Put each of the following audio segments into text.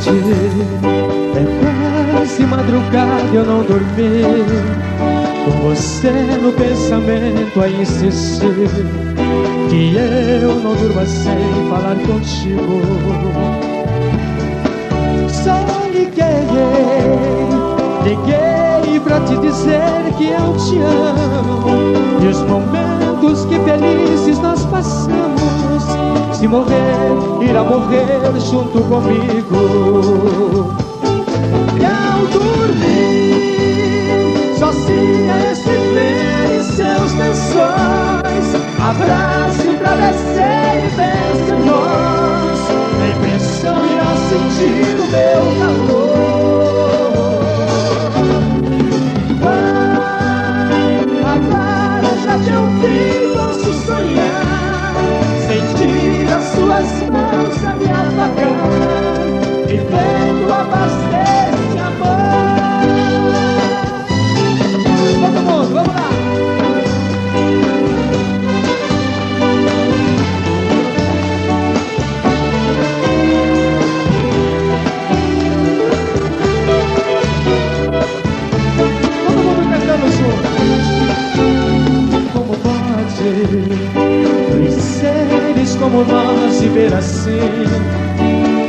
tarde, é quase madrugada, eu não dormi, com você no pensamento a insistir, que eu não durma sem falar contigo. Só liguei pra te dizer que eu te amo, e os momentos que felizes nós passamos, se morrer, irá morrer junto comigo. E ao dormir, sozinha estive em seus lençóis, abraço, travesseiro e pense em nós, a impressão irá sentir o meu calor. Agora já te ouvi, posso sonhar, sentir as suas mãos a me apagar, vivendo a paz desse amor. Todo mundo, vamos lá! Todo mundo cantando junto. Como pode dois seres como nós viver assim?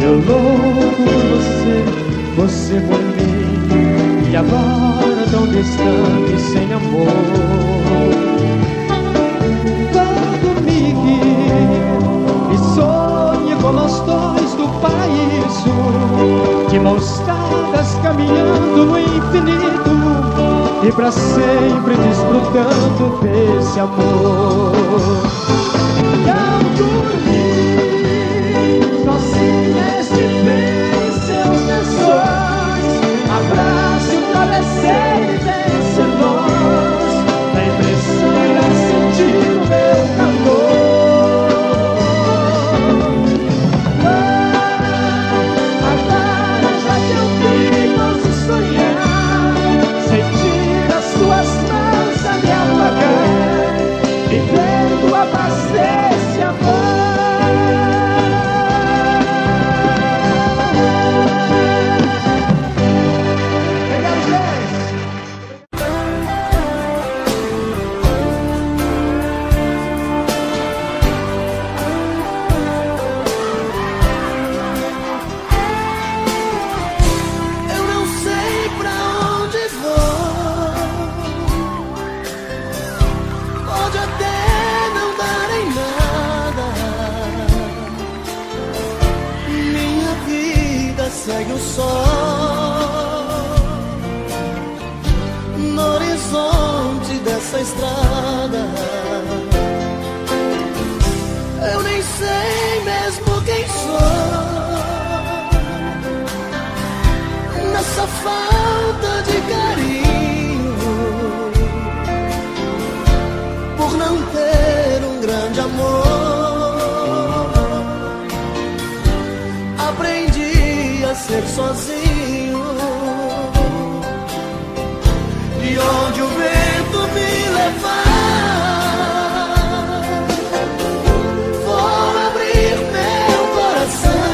Eu louco por você, você por mim, e agora tão distante, sem amor. Vá comigo e sonhe com nós dois do paraíso, de mãos dadas caminhando no infinito, e pra sempre desfrutando desse amor. E ao dormir, sozinha estive em seus lençóis, abrace o travesseiro e pense em nós, a impressão irá sentir o meu calor. Agora já que eu vi, posso sonhar, sentir as suas mãos a me apagar, vivendo a paz desse amor. Eu não sei pra onde vou, pode até não dar em nada, minha vida segue o sol no horizonte dessa estrada. Eu nem sei mesmo quem sou, nessa falta de carinho, por não ter um grande amor, aprendi a ser sozinho. E onde o vento me levar, vou abrir meu coração.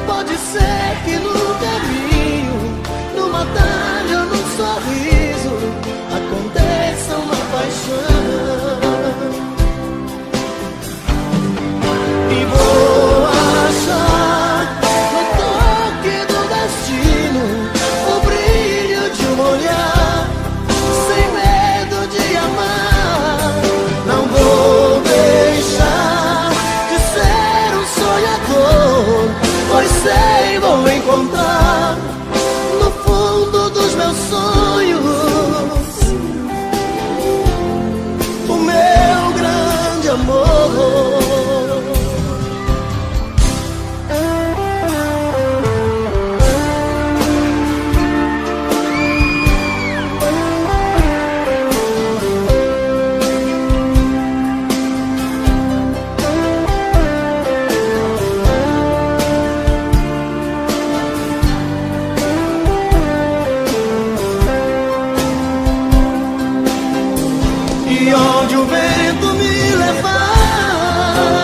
Pode ser que no caminho, numa tarde ou num sorriso, aconteça uma paixão, e vou achar no toque do destino o brilho de um olhar, sem medo de amar. Não vou deixar de ser um sonhador, pois sei, vou encontrar no fundo dos meus sonhos o meu grande amor. E onde o vento me levar,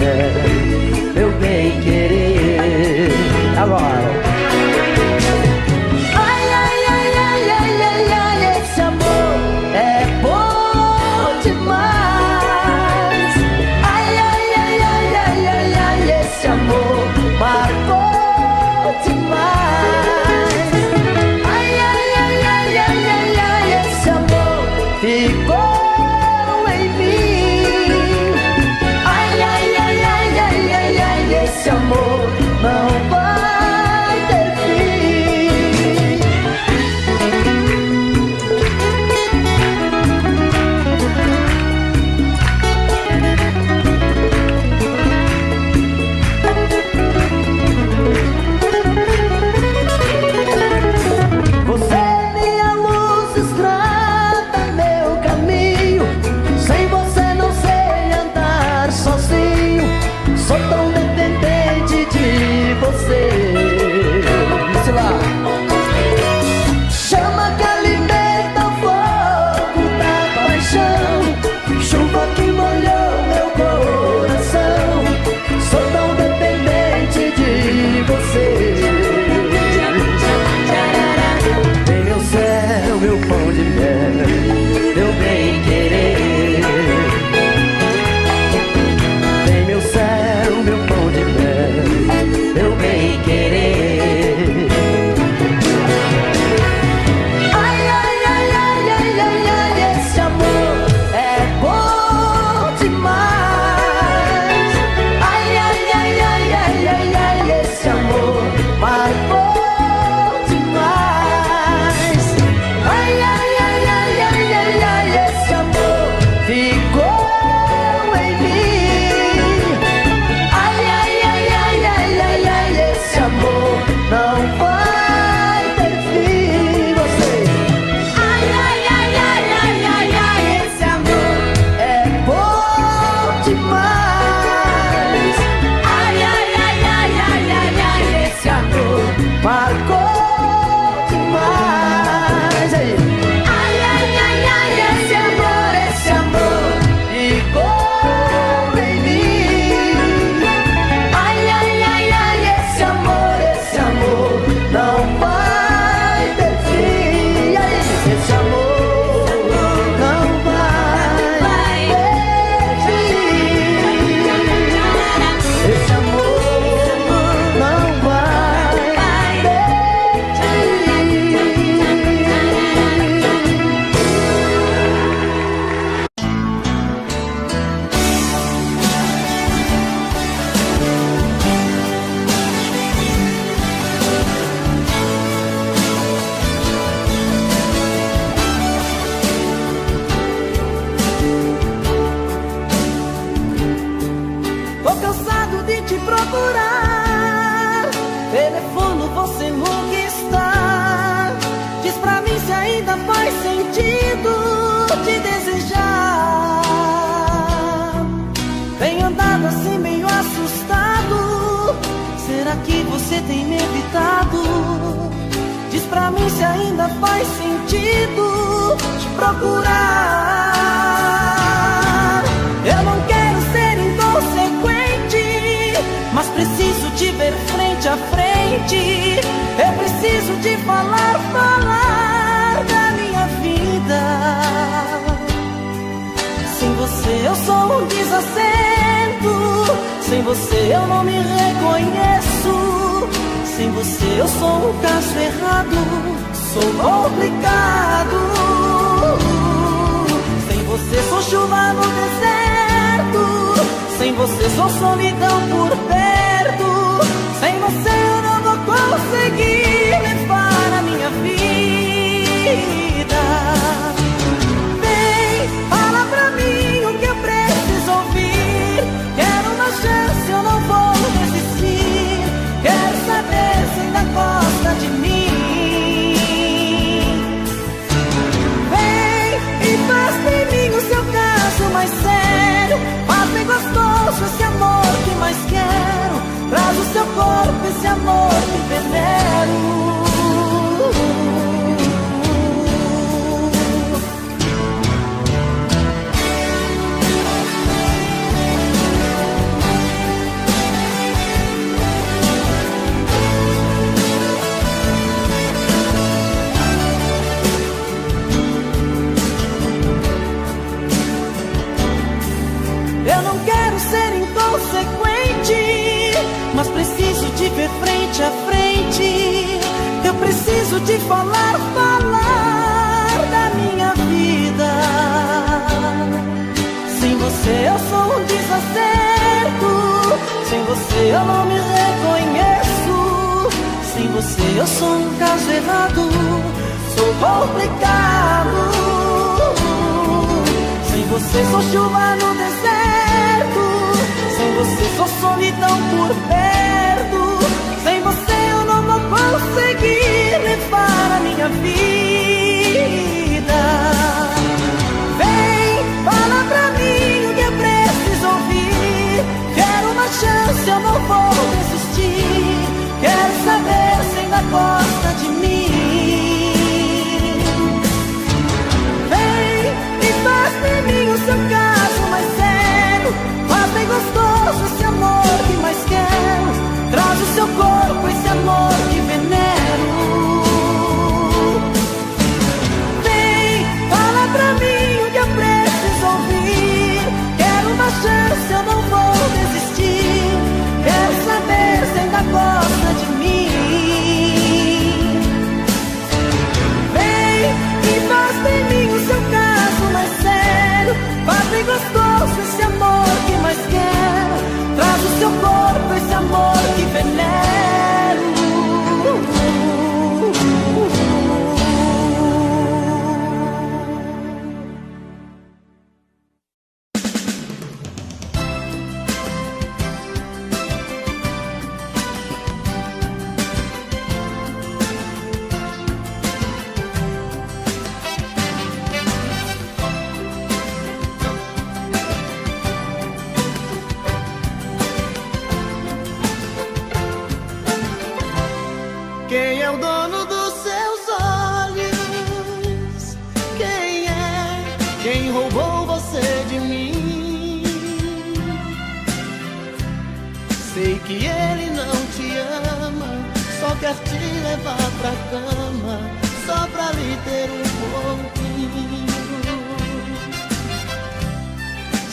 mulher, meu bem querer. Agora. Ai, ai, ai, ai, ai, ai, ai, esse amor é bom demais. Ai, ai, ai, ai, ai, ai, ai, esse amor marcou demais. Ai, ai, ai, ai, ai, ai, ai, esse amor ficou em mim. Ai, ai, ai, ai, ai, ai, ai, esse amor não vai ter fim. Você é minha luz, estrada, meu caminho. Sem você não sei andar sozinho. Sou tão dependente de você. Sei lá. Chama que alimenta o fogo da paixão. Chuva que molhou meu coração. Sou tão dependente de você. Vem meu céu, meu pão de mel, meu bem querer. Vem meu céu, meu pão de mel, meu bem querer. Ai, ai, ai, ai, ai, ai, ai, esse amor é bom demais. Ai, ai, ai, ai, ai, ai, ai, esse amor marcou demais. Ai, ai, ai, ai, ai, ai, ai, esse amor ficou em mim. Ai, ai, ai, ai, ai, ai, ai, esse amor não vai ter fim. Você. Ai, ai, ai, ai, ai, ai, ai, esse amor é bom demais. Ai, ai, ai, ai, ai, ai, ai, esse amor marcou demais. Aí. Ai, ai, ai, ai, esse amor ficou em mim. Ai, ai, ai, ai, esse amor não vai ter fim. Aí, esse amor não vai ter fim. Esse amor não vai ter fim. Tô cansado de te procurar. Telefono, você nunca está. Diz pra mim se ainda faz sentido te desejar. Tenho andado assim meio assustado. Será que você tem me evitado? Diz pra mim se ainda faz sentido te procurar. Eu não quero ser inconsequente, mas preciso te ver frente a frente. Eu preciso te falar, falar da minha vida. Sem você eu sou um desacerto. Sem você eu não me reconheço. Sem você eu sou um caso errado. Sou complicado. Sem você sou chuva no deserto. Sem você sou solidão por perto. Sem você eu não vou conseguir levar a minha vida. Vem, fala pra mim o que eu preciso ouvir. Quero uma chance, eu não vou resistir. Quero saber se ainda gosta de mim. Vem e faz de mim o seu caso mais sério. Faz bem gostoso esse amor que mais quero. Traz o seu corpo, esse amor que venero. eu não me reconheço. Sem você eu sou um caso errado, sou complicado. Sem você sou chuva no deserto, sem você sou solidão por perto. Sem você eu não vou conseguir levar a minha vida. Vem, fala pra mim o que eu preciso ouvir. Quero uma chance, eu não vou desistir. Quero saber se ainda gosta de mim. Vem e faz de mim o seu caso mais sério. Faz bem gostoso esse amor que mais quero. Traz o seu corpo, esse amor que venero. Vem, fala pra mim o que eu preciso ouvir. Quero uma chance, eu não vou desistir. Quero saber se ainda gosta de mim. Vem e faz de mim o seu caso mais sério. Faz bem gostoso esse amor que mais quero. Traz o seu corpo, esse amor que venero. Quem é o dono dos seus olhos? Quem é? Quem roubou você de mim? Sei que ele não te ama, só quer te levar pra cama, só pra lhe ter um pouquinho.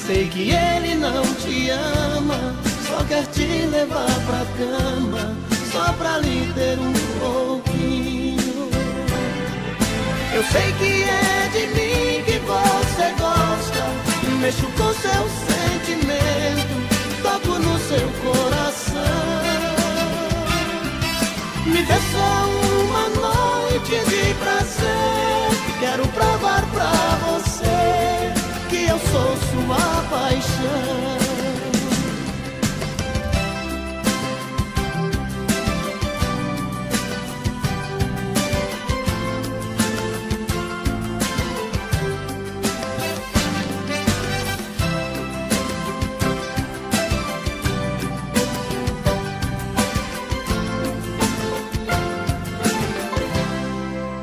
Sei que ele não te ama, só quer te levar pra cama, só pra lhe ter um pouquinho. Eu sei que é de mim que você gosta, mexo com seu sentimento, toco no seu coração. Me dê só uma noite de prazer, quero provar pra você que eu sou sua paixão.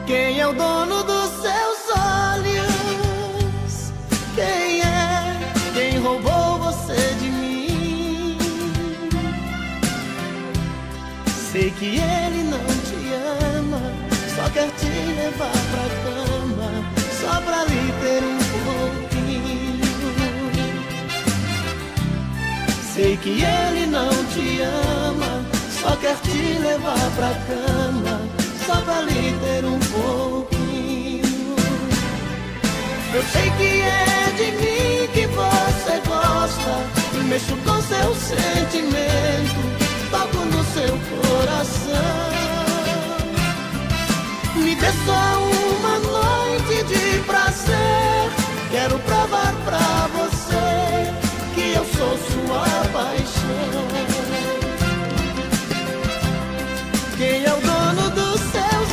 Quem é o dono dos seus olhos? Quem é? Quem roubou você de mim? Sei que ele não te ama, só quer te levar pra cama, só pra lhe ter um pouquinho. Sei que ele não te ama, só quer te levar pra cama, só pra lhe ter um pouquinho. Eu sei que é de mim que você gosta, mexo com seu sentimento, toco no seu coração. Me dê só uma noite de prazer, quero provar pra você que eu sou sua paixão. Quem é o dono dos seus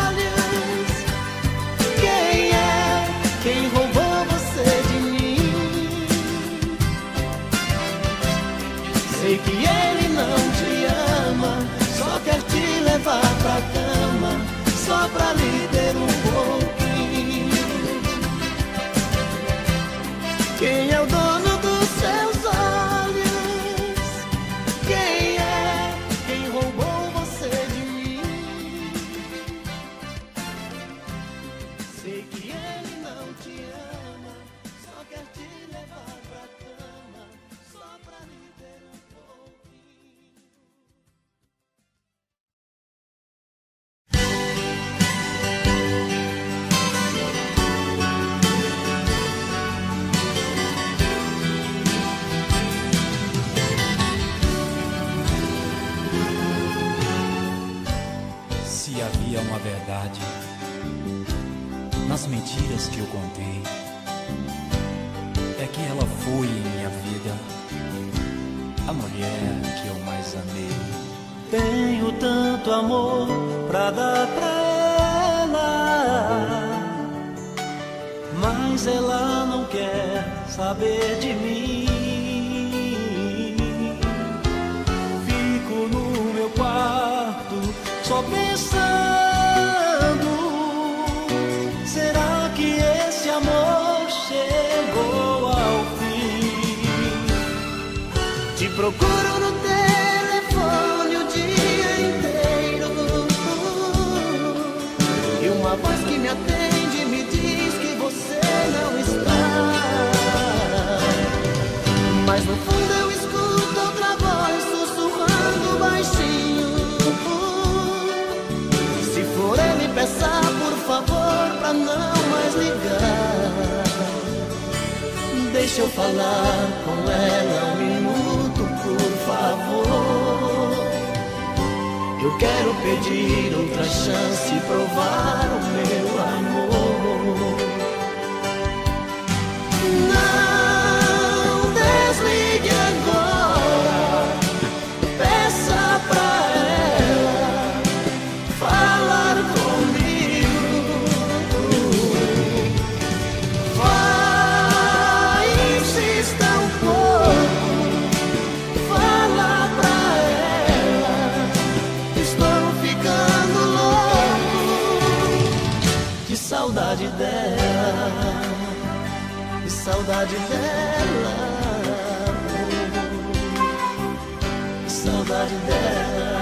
olhos? Quem é? Quem roubou você de mim? Sei que ele não te ama, só quer te levar pra cama, só pra lhe ter um pouquinho. Quem é o dono dos seus olhos? Quem é? Quem roubou você de mim? Sei que ele não te ama, só quer te levar pra cama, só pra lhe ter um pouquinho. a verdade nas mentiras que eu contei. É que ela foi em minha vida a mulher que eu mais amei. Tenho tanto amor pra dar pra ela, mas ela não quer saber de mim. Fico no meu quarto só pensando, será que esse amor chegou ao fim? Te procuro no telefone o dia inteiro, e uma voz que me atende me diz que você não está. Mas no fundo eu escuto outra voz sussurrando baixinho. Se for ele, peça por favor pra não mais ligar. Deixa eu falar com ela um minuto, por favor. Eu quero pedir outra chance e provar o meu amor. Não desligue agora, peça pra ela falar comigo. Vai, insista um pouco, fala pra ela, estou ficando louco de saudade dela, de saudade dela, de saudade dela.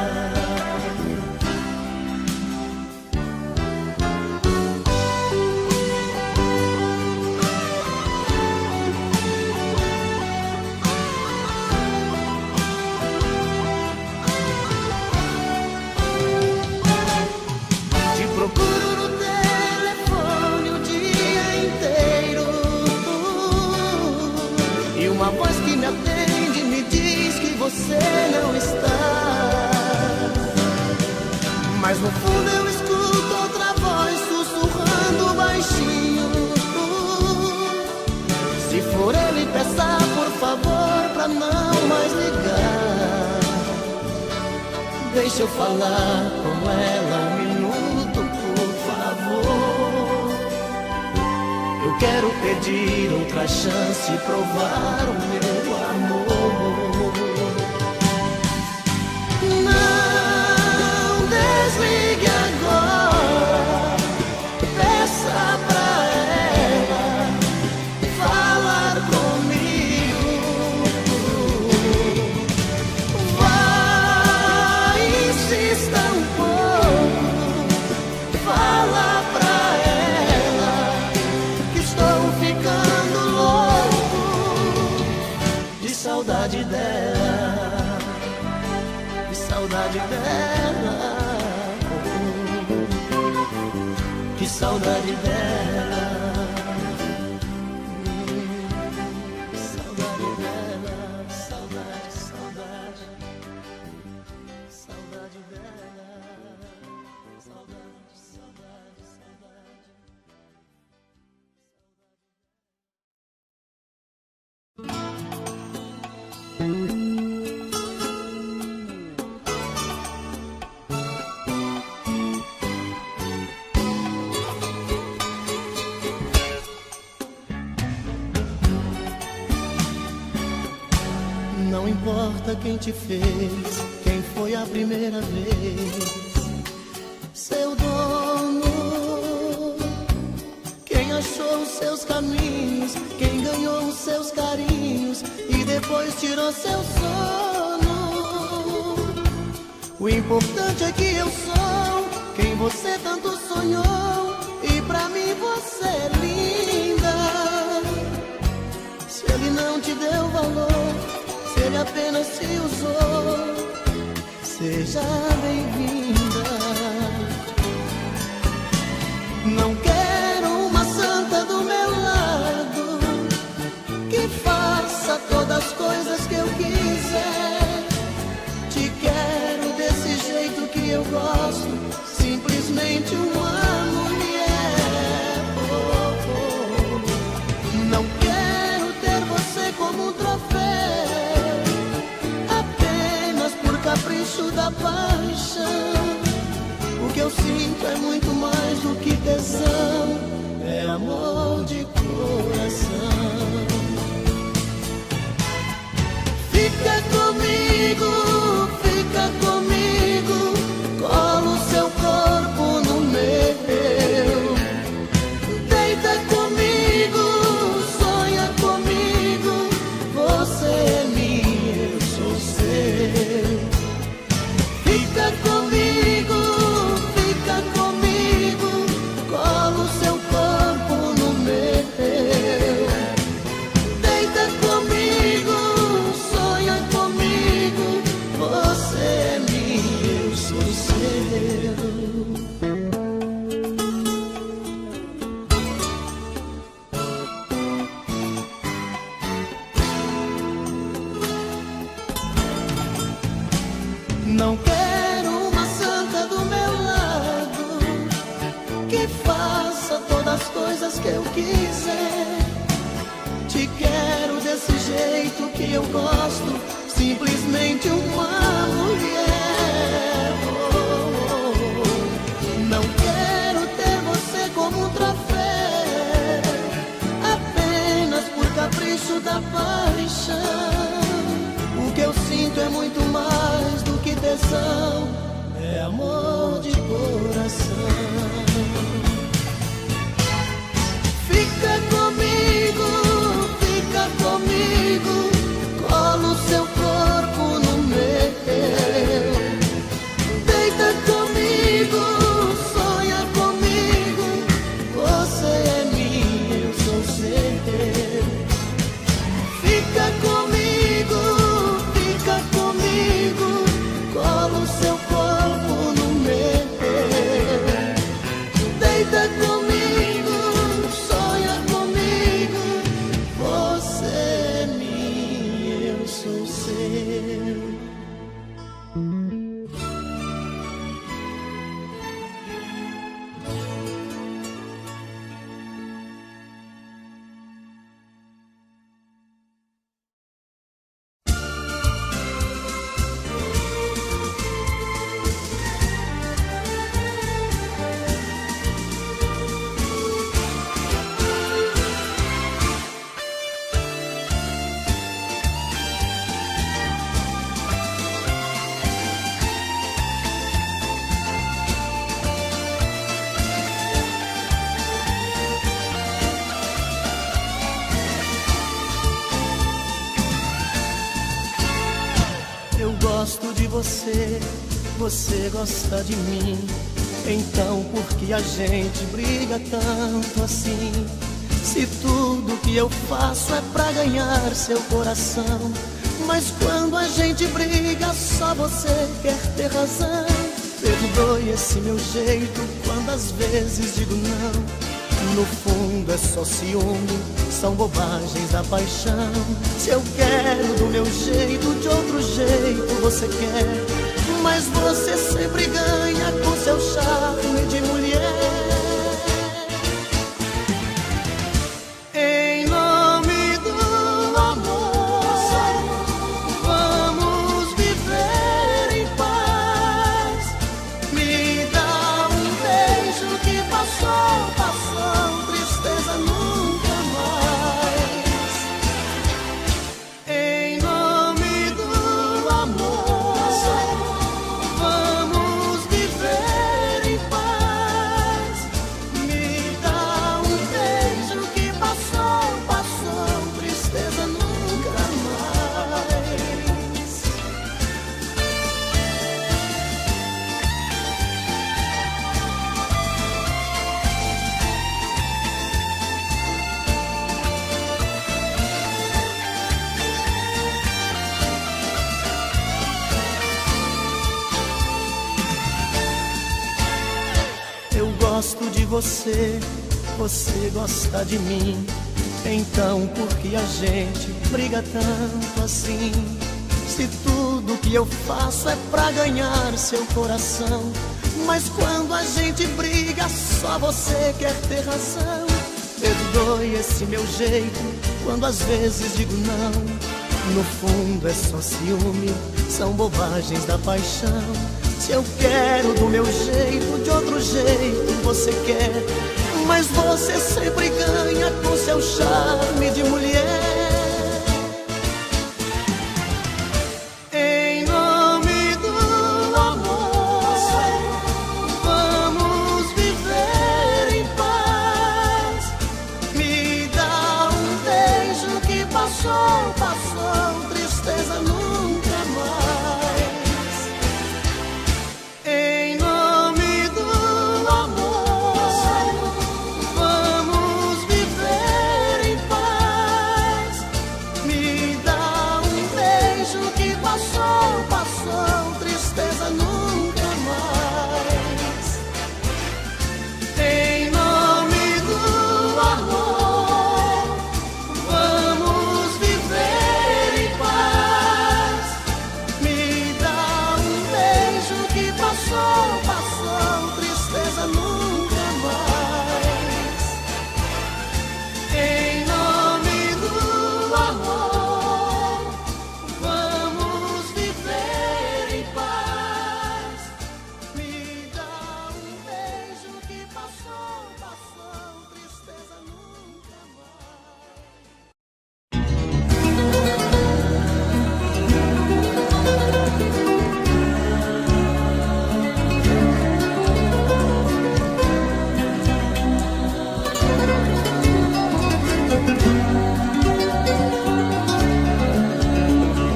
Te procuro no telefone o dia inteiro, e uma voz que me atende me diz que você não está. Mas no fundo eu escuto outra voz sussurrando baixinho. Se for ele, peça por favor pra não mais ligar. Deixa eu falar com ela um minuto, por favor. Eu quero pedir outra chance e provar o meu amor. Não desligue agora, peça pra ela falar comigo. Vai, insista um pouco, fala pra ela que estou ficando louco de saudade dela, de saudade dela, que saudade dela. Saudade dela, saudade, saudade, saudade dela, saudade, saudade, saudade. Não importa quem te fez, quem foi a primeira vez, seu dono, quem achou os seus caminhos, quem ganhou os seus carinhos e depois tirou seu sono. O importante é que eu sou quem você tanto sonhou, e pra mim você é linda. Se ele não te deu valor, se ele apenas te usou, seja bem-vinda. Não quero uma santa do meu lado que faça todas as coisas que eu quiser. Te quero desse jeito que eu gosto, simplesmente da paixão. O que eu sinto é muito mais do que tesão, é amor de coração. Fica comigo, colo seu corpo no meu. Deita comigo, sonha comigo, você é minha, eu sou seu. Fica comigo, colo seu corpo no meu. Deita comigo, sonha comigo, você é minha, eu sou seu. Não quero uma santa do meu lado que faça todas as coisas que eu quiser. Te quero desse jeito que eu gosto, simplesmente uma mulher. Não quero ter você como um troféu, apenas por capricho da paixão. O que eu sinto é muito mais do que tesão, é amor de coração. Fica comigo, colo seu corpo no meu. Deita comigo, sonha comigo, você é minha, eu sou seu. Fica comigo, colo seu corpo no meu. Deita comigo, sonha comigo, você é minha, eu sou seu. Gosto de você, você gosta de mim. Então por que a gente briga tanto assim? Se tudo que eu faço é pra ganhar seu coração, mas quando a gente briga só você quer ter razão. Perdoe esse meu jeito quando às vezes digo não. No fundo é só ciúme, são bobagens da paixão. Se eu quero do meu jeito, de outro jeito você quer, mas você sempre ganha com seu charme de mulher. Em nome do amor, vamos viver em paz. Me dá um beijo que passou, tristeza nunca mais. Em nome do amor, vamos viver em paz. Me dá um beijo que passou, tristeza nunca mais. Eu gosto de você, você gosta de mim. Então por que a gente briga tanto assim? Se tudo que eu faço é pra ganhar seu coração, mas quando a gente briga só você quer ter razão. Perdoe esse meu jeito quando às vezes digo não. No fundo é só ciúme, são bobagens da paixão. Se eu quero do meu jeito, de outro jeito você quer, mas você sempre ganha com seu charme de mulher. Em nome do amor, vamos viver em paz. Me dá um beijo que passou, passou, tristeza nunca mais. Em nome do amor, vamos viver em paz. Me dá um beijo que passou, passou, tristeza nunca mais. Em nome do amor, vamos viver em paz. Me dá um beijo que passou, passou, tristeza nunca mais. Em nome do amor, vamos viver em paz. Me dá um beijo que passou, passou, tristeza nunca mais.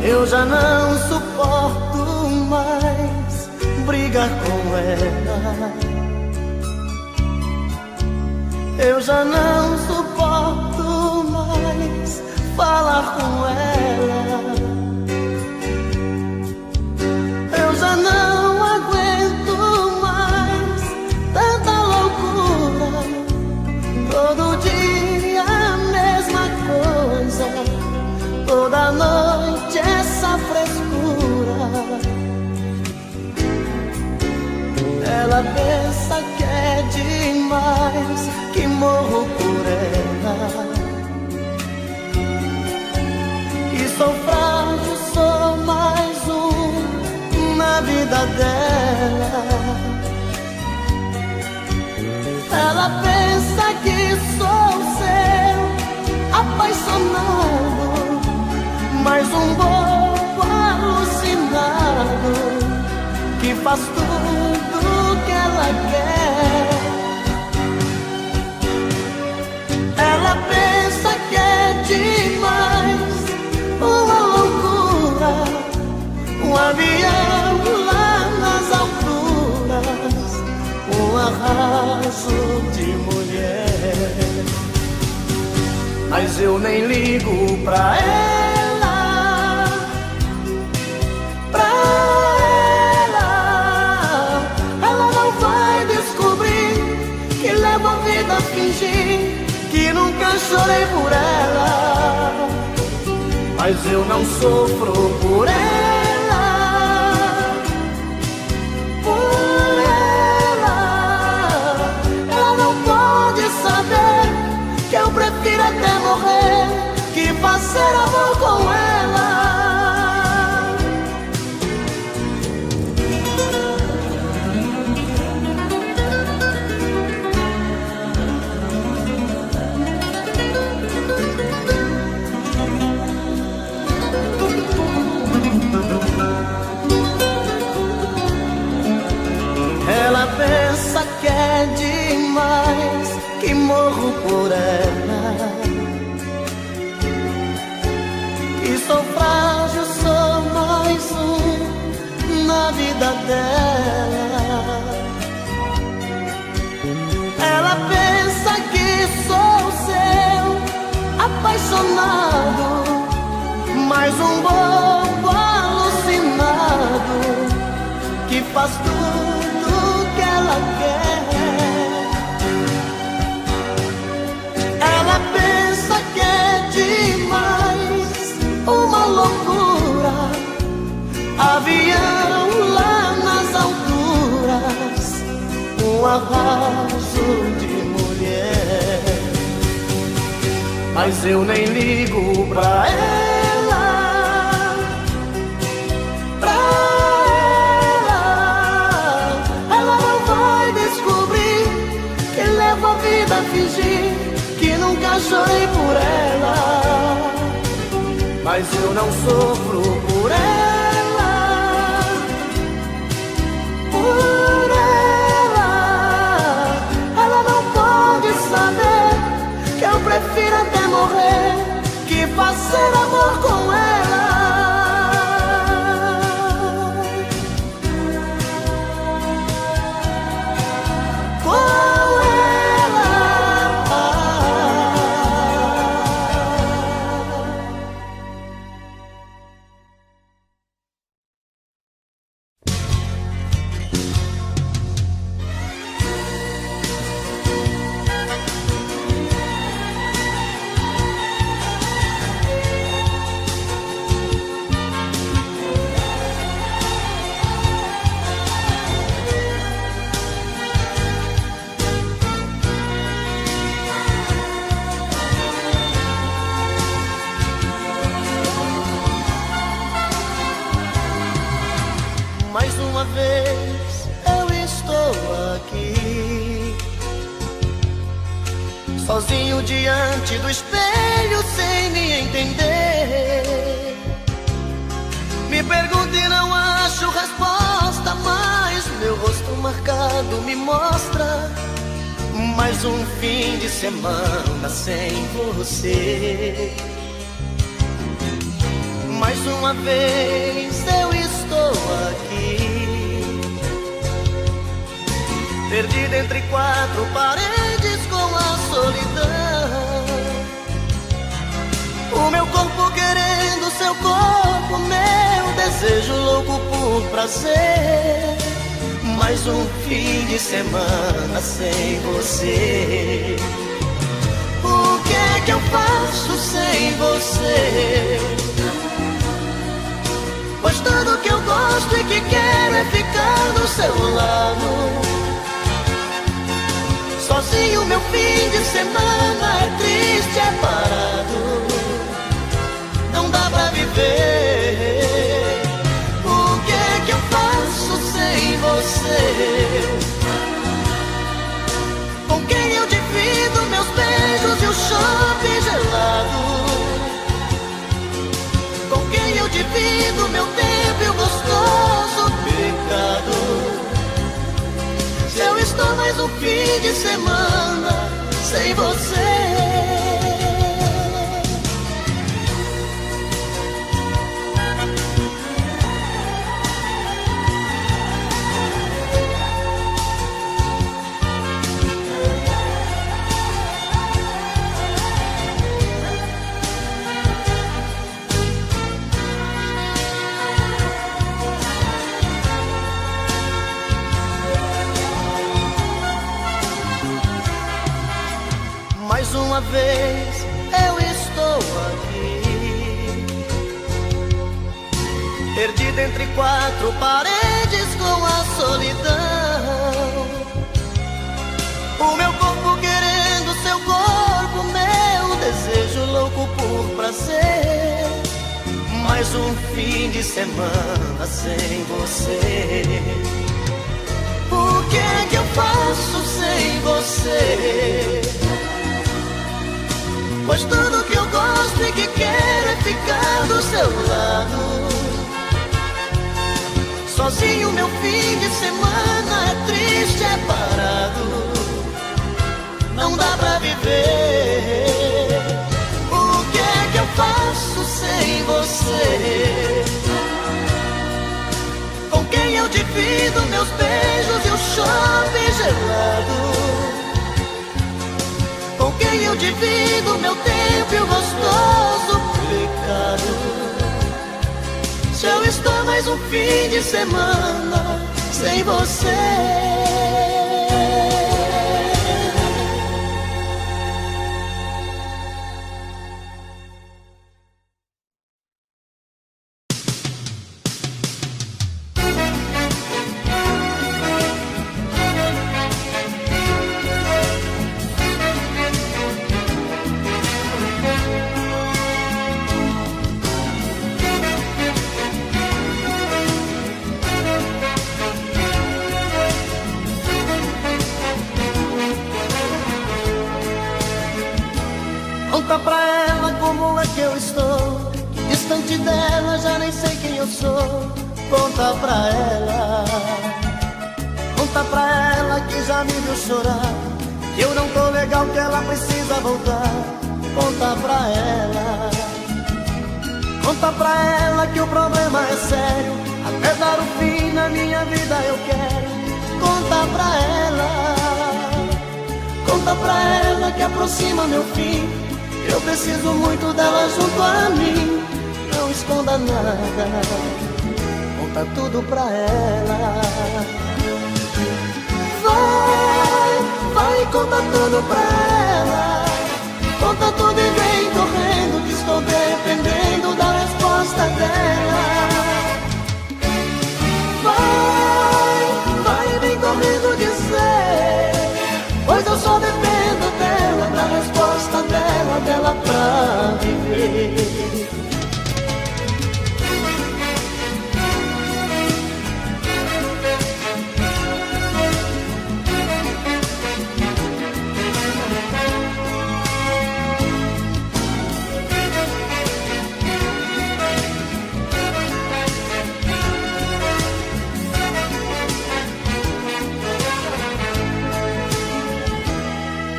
Eu já não suporto mais brigar com ela. Eu já não suporto mais falar com ela. Eu já não aguento mais tanta loucura. Todo dia a mesma coisa, toda noite essa frescura. Ela pensa que é demais, que morro por ela. Que sou frágil, sou mais um na vida dela. Ela pensa que sou seu apaixonado, mais um bobo alucinado que faz tudo que ela quer. Ela pensa que é demais, uma loucura, um avião lá nas alturas, um arraso de mulher. Mas eu nem ligo pra ela, pra ela. Ela não vai descobrir que levo a vida a fingir que nunca chorei por ela. Mas eu não sofro por ela, por ela. Ela não pode saber que eu prefiro até morrer que fazer amor com ela. Ela pensa que é demais, que morro por ela. Que sou frágil, sou mais um na vida dela. Ela pensa que sou seu apaixonado, mais um bobo alucinado que faz tudo que ela quer. Ela pensa que é demais, uma loucura, avião lá nas alturas, um arraso de mulher. Mas eu nem ligo pra ela, sofre por ela, mas eu não sofro por ela. Por ela não pode saber que eu prefiro até morrer que fazer amor com ela. Mais uma vez eu estou aqui, sozinho diante do espelho sem me entender. Me pergunto e não acho resposta, mas meu rosto marcado me mostra mais um fim de semana sem você. Mais uma vez eu estou aqui, perdido entre quatro paredes com a solidão. O meu corpo querendo seu corpo, meu desejo louco por prazer. Mais um fim de semana sem você. O que é que eu faço sem você? Pois tudo que eu gosto e que quero é ficar do seu lado. Sozinho meu fim de semana é triste, é parado. Não dá pra viver. O que é que eu faço sem você? Com quem eu divido meus beijos e o shopping gelado? Com quem eu divido meu tempo e o gostoso pecado? Se eu estou mais um fim de semana sem você. Mais uma vez eu estou aqui, perdido entre quatro paredes com a solidão. O meu corpo querendo seu corpo, meu desejo louco por prazer. Mais um fim de semana sem você. O que é que eu faço sem você? Pois tudo que eu gosto e que quero é ficar do seu lado. Sozinho meu fim de semana é triste, é parado. Não dá pra viver. O que é que eu faço sem você? Com quem eu divido meus beijos e o shopping gelado? Com quem eu divido meu tempo e o gostoso pecado? Se eu estou mais um fim de semana sem você. conta pra ela. Conta pra ela que já me viu chorar, que eu não tô legal, que ela precisa voltar. Conta pra ela. Conta pra ela que o problema é sério, até dar o fim na minha vida eu quero. Conta pra ela. Conta pra ela que aproxima meu fim, eu preciso muito dela junto a mim. Não esconda nada, conta tudo pra ela. Vai, conta tudo pra ela. Conta tudo e vem correndo, que estou dependendo da resposta dela. Vai, vem correndo dizer, pois eu só dependo dela, da resposta dela pra viver.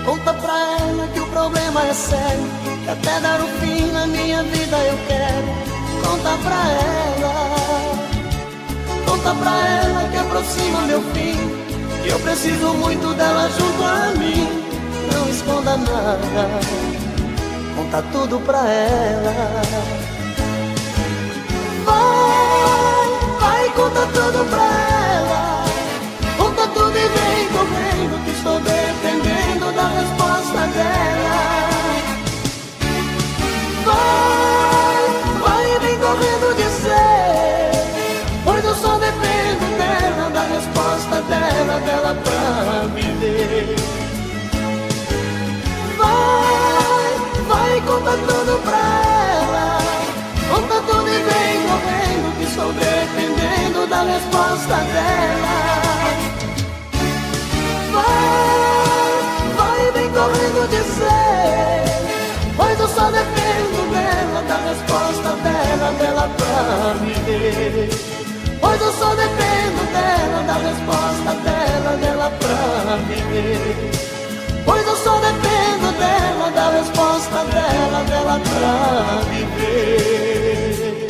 Conta pra ela que o problema é sério, que até dar o fim na minha vida eu quero. Conta pra ela. Conta pra ela que aproxima meu fim, que eu preciso muito dela junto a mim. Não esconda nada, conta tudo pra ela. Vai, conta tudo pra ela. Conta tudo e vem correndo, que estou dependendo da resposta dela. Vai, vem correndo dizer, pois eu só dependo dela, da resposta dela pra viver. Vai, conta tudo pra ela. Conta tudo e vem correndo, que estou dependendo da resposta dela. Vai, vem correndo dizer, pois eu só dependo dela, da resposta dela pra viver. Pois eu só dependo dela, da resposta dela pra viver. Pois eu só dependo dela, da resposta dela pra viver.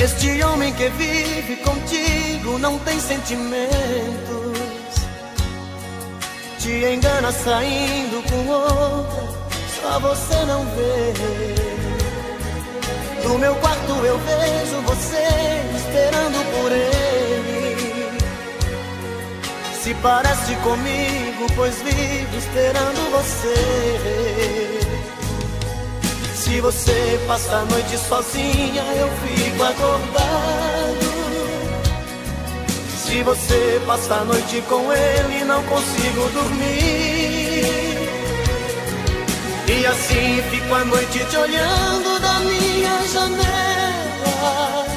Este homem que vive contigo não tem sentimentos, te engana saindo com outra, só você não vê. Do meu quarto eu vejo você esperando por ele. Se parece comigo, pois vivo esperando você. Se você passa a noite sozinha, eu fico acordado. Se você passa a noite com ele, não consigo dormir. E assim fico a noite te olhando da minha janela.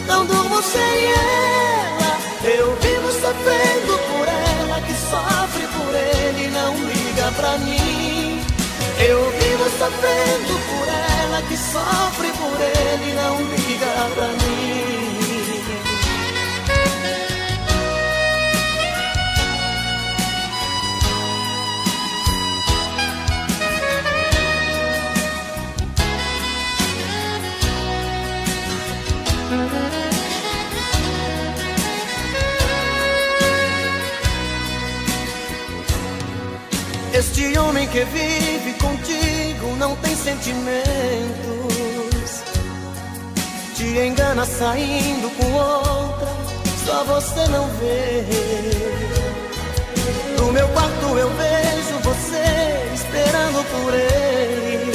Não durmo sem ela, eu vivo sofrendo por ela, que sofre por ele e não liga pra mim. Eu vivo sofrendo por ela, que sofre por ele e não liga pra mim. Este homem que vive contigo não tem sentimentos, te engana saindo com outra, só você não vê. No meu quarto eu vejo você esperando por ele.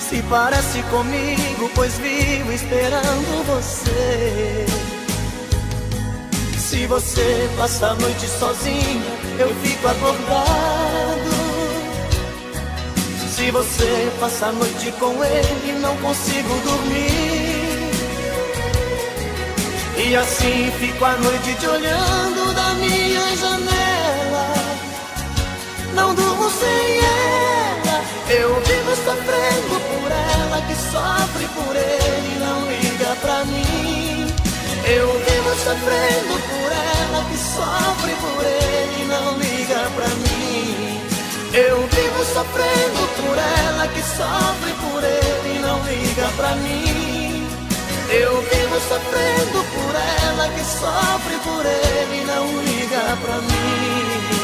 Se parece comigo, pois vivo esperando você. Se você passa a noite sozinha, eu fico acordado. Se você passa a noite com ele, não consigo dormir. E assim fico a noite te olhando da minha janela. Não durmo sem ela. Eu vivo sofrendo por ela, que sofre por ele, não liga pra mim. Eu vivo sofrendo por ela, que sofre por ele, não liga pra mim. Eu vivo sofrendo por ela, que sofre por ele, não liga pra mim. Eu vivo sofrendo por ela, que sofre por ele, não liga pra mim.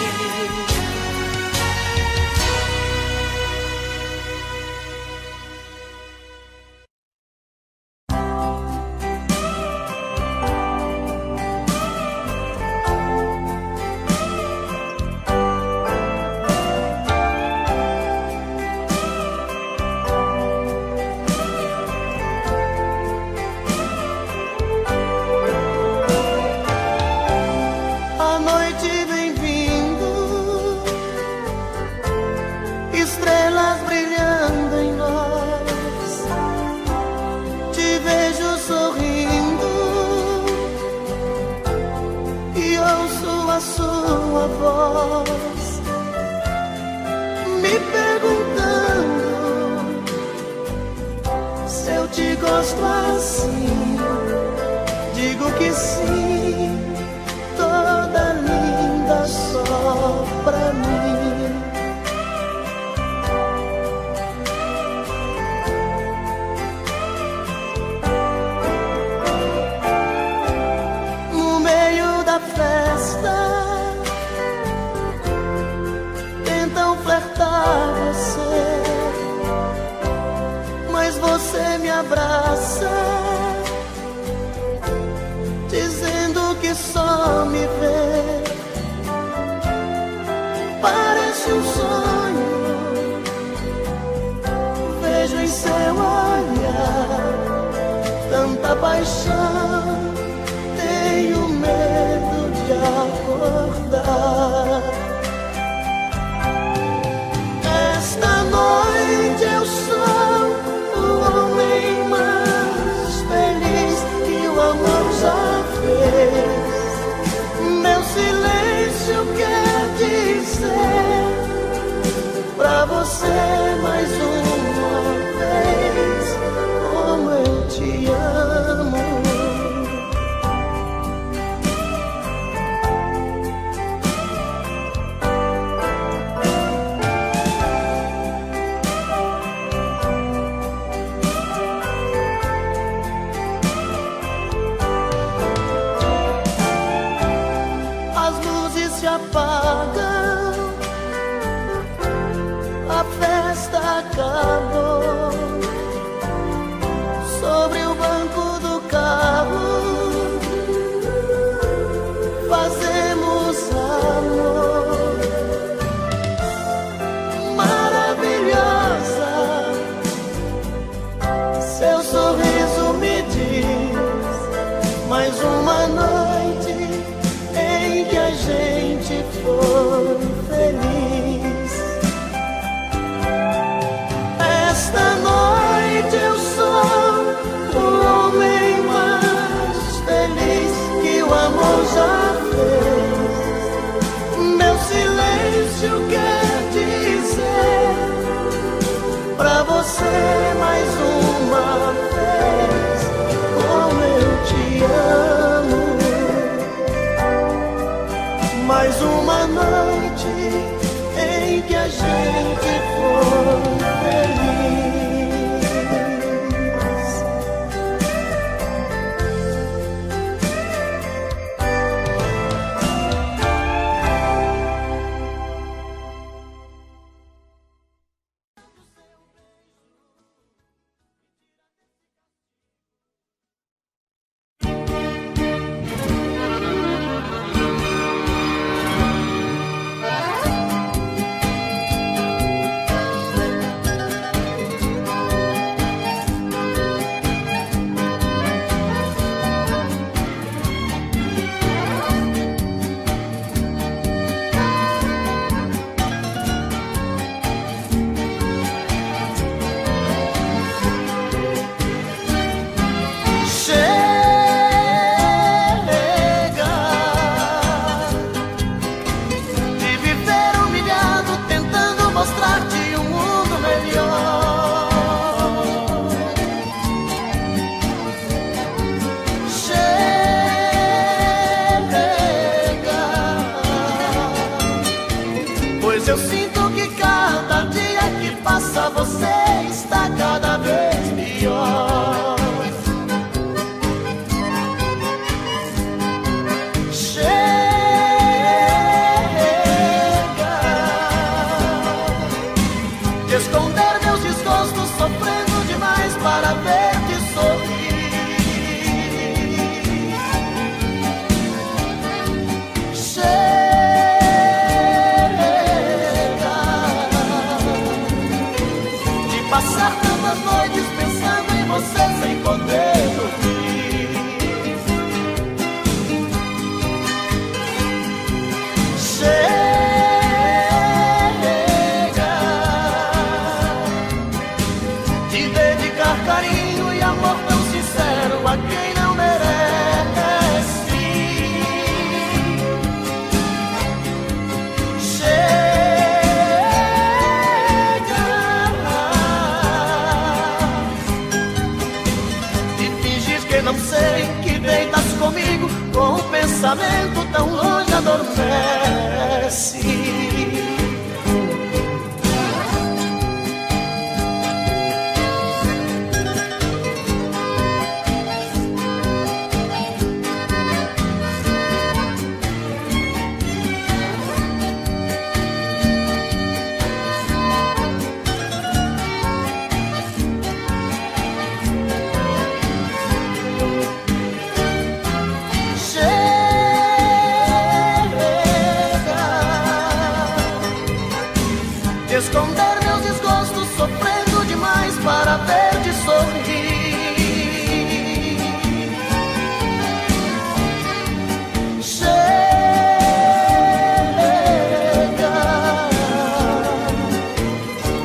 Pois eu sinto que cada dia que passa você está cada vez pior. Chega de esconder meus desgostos, sofrendo demais para ver-te sorrir. Passar tantas noites pensando em você sem poder dormir. Chega de dedicar carinho e amor tão sincero a quem não merece. Não sei que deitas comigo com um pensamento tão longe adormece. Esconder meus desgostos, sofrendo demais para ver-te sorrir. Chega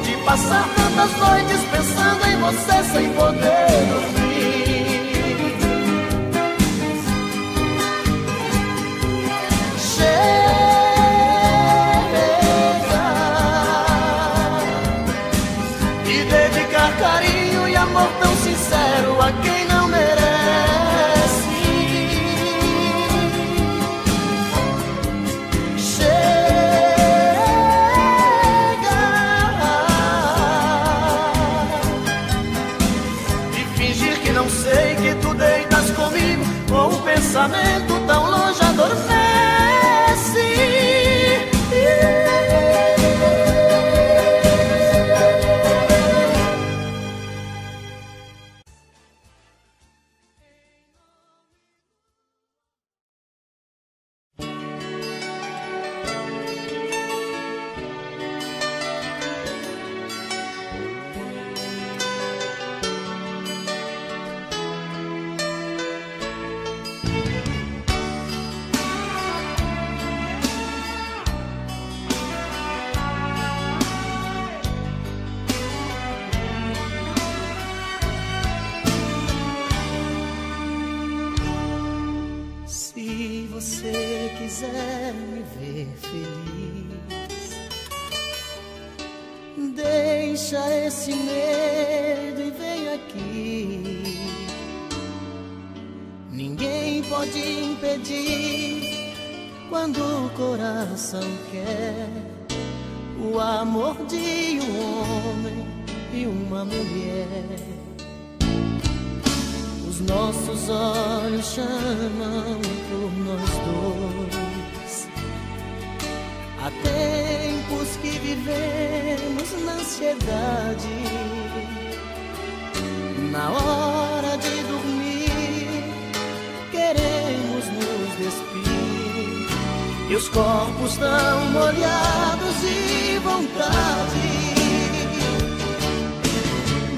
de passar tantas noites pensando em você sem poder dormir. Carinho e amor tão sincero a quem não merece. Chega de fingir que não sei que tu deitas comigo com um pensamento tão longe adormece. Se você quiser me ver feliz, deixa esse medo e vem aqui. Ninguém pode impedir quando o coração quer o amor de um homem e uma mulher. Os nossos olhos chamam por nós dois. Há tempos que vivemos na ansiedade. Na hora de dormir, queremos nos despir. E os corpos tão molhados de vontade.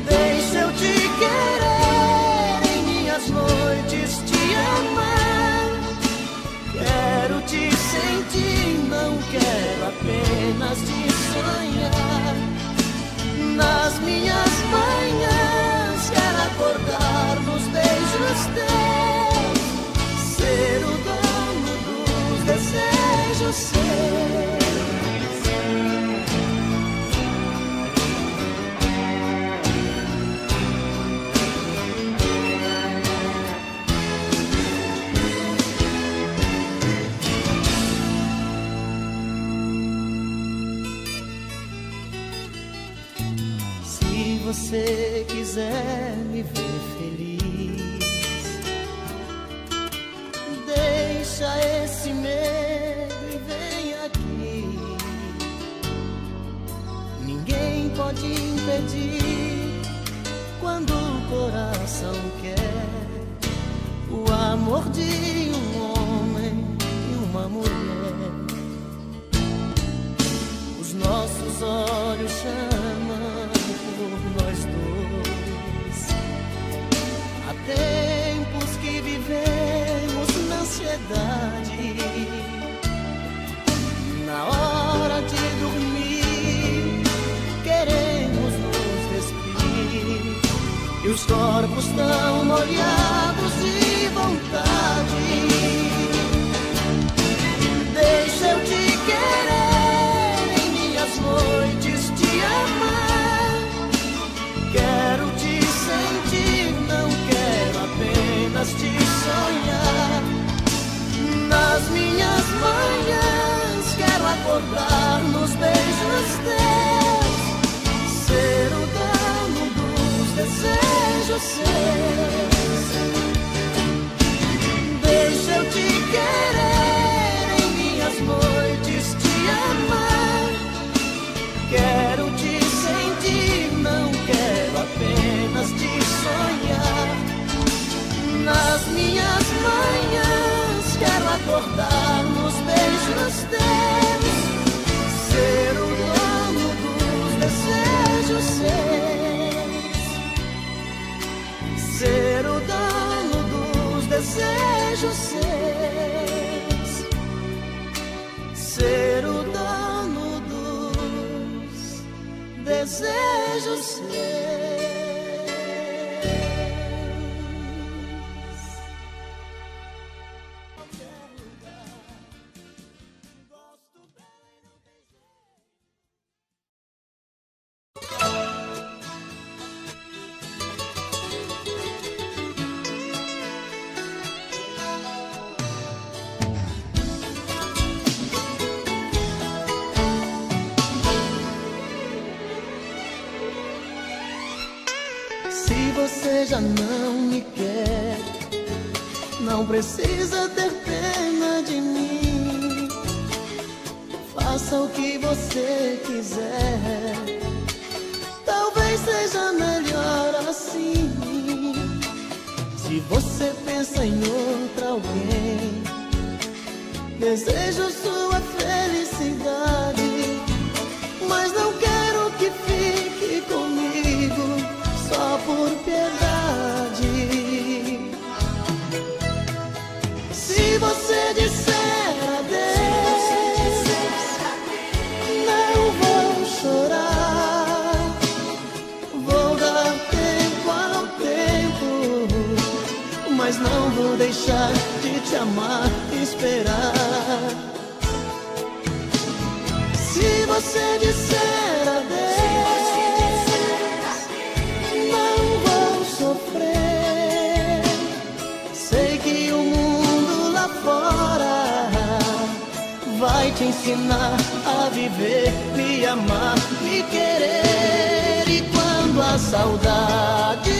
Deixa eu te querer em minhas noites, te amar. Quero te sentir, não quero apenas te sonhar. Nas minhas manhãs quero acordar nos beijos teus, ser o dono dos desejos seus. você quiser me ver feliz, deixa esse medo e vem aqui. Ninguém pode impedir quando o coração quer o amor de um homem e uma mulher. Os nossos olhos chamam por nós dois. Há tempos que vivemos na ansiedade. Na hora de dormir, queremos nos despir e os corpos tão molhados de vontade. Deixa eu te querer em minhas noites, te amar. Quero te sentir, não quero apenas te sonhar. Nas minhas manhãs quero acordar nos beijos teus, ser o dono dos desejos seus. Deixa eu te querer em minhas noites, te amar. Quero te sentir, não quero apenas te sonhar. Nas minhas manhãs quero acordar nos beijos teus, ser o dono dos desejos seus, ser o dono dos desejos seus, ser o dono dos desejos seus. Se você já não me quer, não precisa ter pena de mim. Faça o que você quiser, talvez seja melhor assim. Se você pensa em outra alguém, desejo sua felicidade, mas não quero que fique comigo só por piedade. Se você disser adeus, não vou chorar, vou dar tempo ao tempo, mas não vou deixar de te amar e esperar. Se você disser adeus, sofrer, sei que o mundo lá fora vai te ensinar a viver, me amar, me querer. E quando a saudade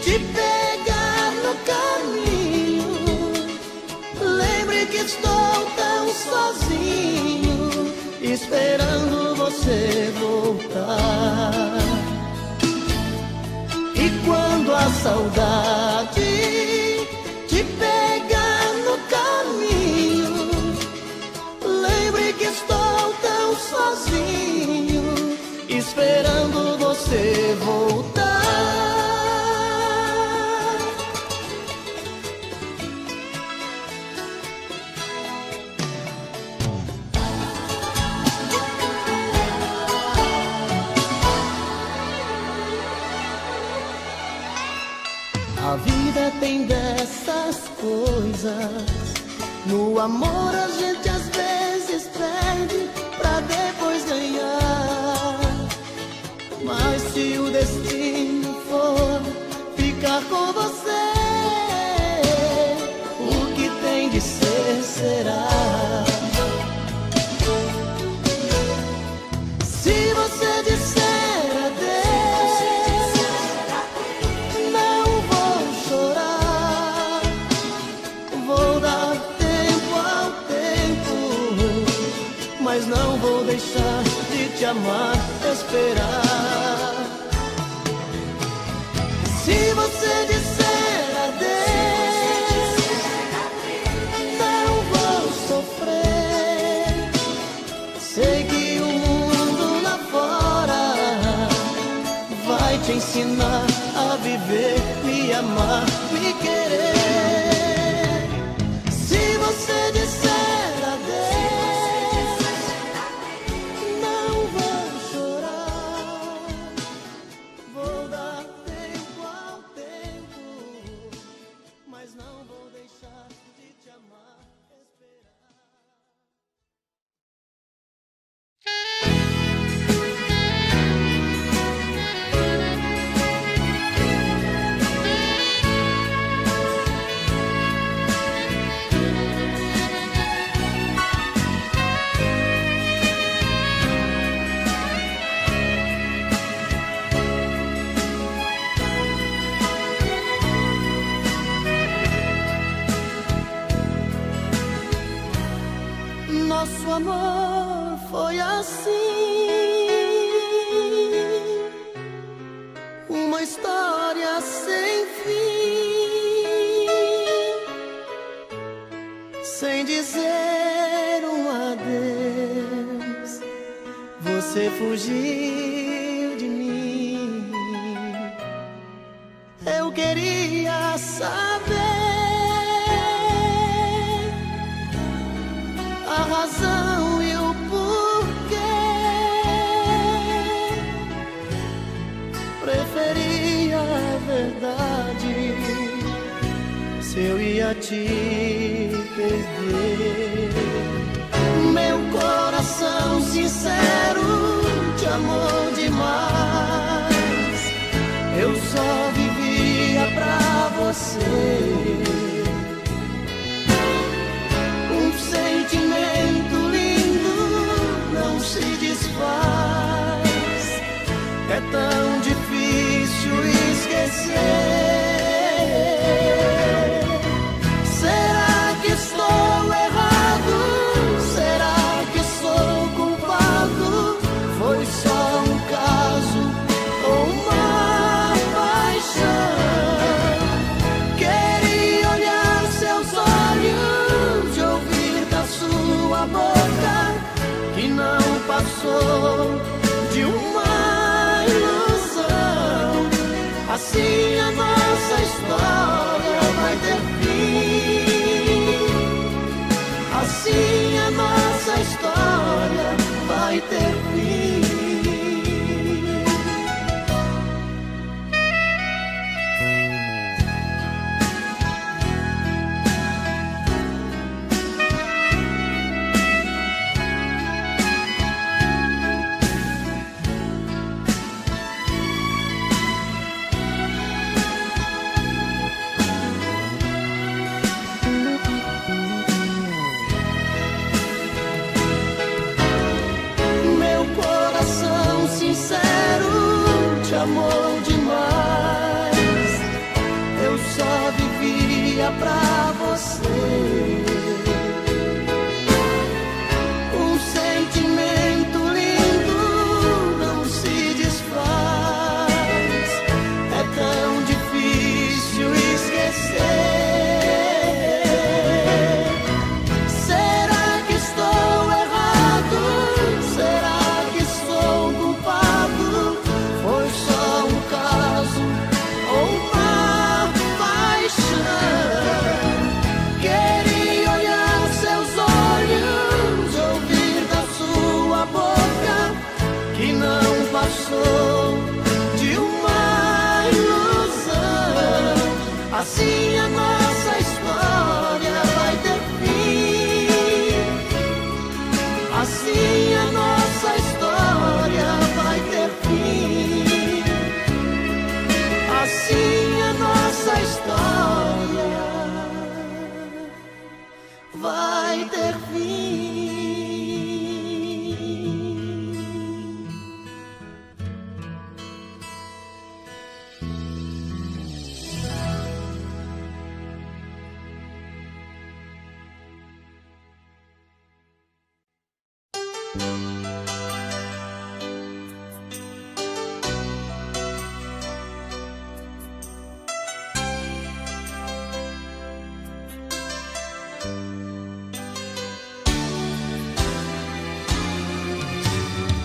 te pegar no caminho, lembre que estou tão sozinho, esperando você voltar. E quando a saudade te pegar no caminho, lembre que estou tão sozinho, esperando você voltar. A vida tem dessas coisas, no amor a gente às vezes perde pra depois ganhar. Mas se o destino for ficar com você, o que tem de ser será. Se você disser adeus, mas não vou deixar de te amar, esperar. Se você disser adeus, não vou sofrer. Sei que o mundo lá fora vai te ensinar a viver, me amar, me querer. Se você disser adeus, não vou chorar. Vou dar tempo ao tempo, mas não vou deixar de te amar, esperar. Nosso amor foi assim, uma história sem fim, sem dizer um adeus, você fugiu de mim. Eu queria saber a razão e o porquê. Preferia a verdade se eu ia te perder. Meu coração sincero te amou demais. Eu só vivia pra você. Sentimento lindo não se desfaz. É tão difícil esquecer. Será que estou errado? Será que sou culpado? Foi só um caso ou uma paixão? Queria olhar seus olhos, ouvir da sua boca, que não passou de uma ilusão. Assim a nossa história vai ter fim. Assim a nossa história vai ter fim. Amor demais, eu só vivia pra você. Um sentimento lindo não se desfaz. É tão difícil esquecer. Será que estou errado? Será que sou culpado? Foi só um caso ou uma paixão? Queria olhar seus olhos, ouvir da sua boca, que não passou de uma ilusão. Assim a nossa história vai ter fim. Assim a nossa história vai ter fim. Assim a nossa história vai ter fim.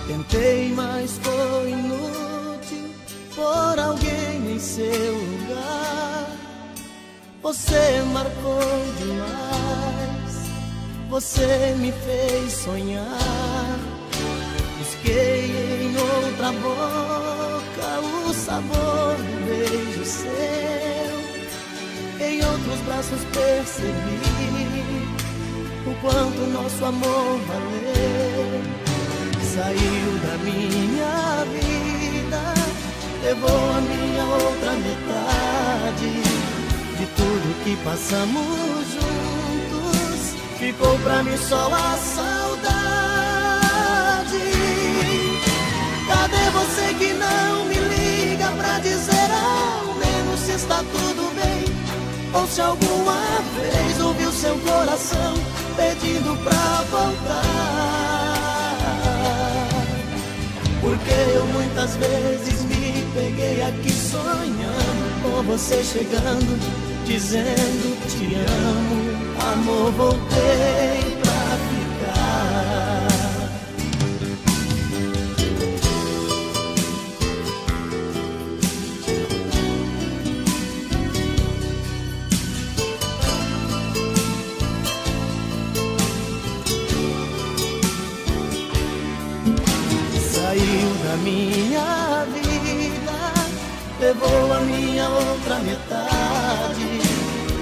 Tentei, mas foi inútil por alguém em seu lugar. Você marcou demais, você me fez sonhar. Busquei em outra boca o sabor do beijo seu. Em outros braços percebi o quanto nosso amor valeu. Saiu da minha vida, levou a minha outra metade. De tudo que passamos juntos, ficou pra mim só a saudade. Cadê você que não me liga pra dizer ao menos se está tudo bem? Ou se alguma vez ouviu seu coração pedindo pra voltar? Porque eu muitas vezes me peguei aqui sonhando com você chegando, dizendo te amo, amor, voltei pra ficar. Saiu da minha vida, levou a minha outra metade.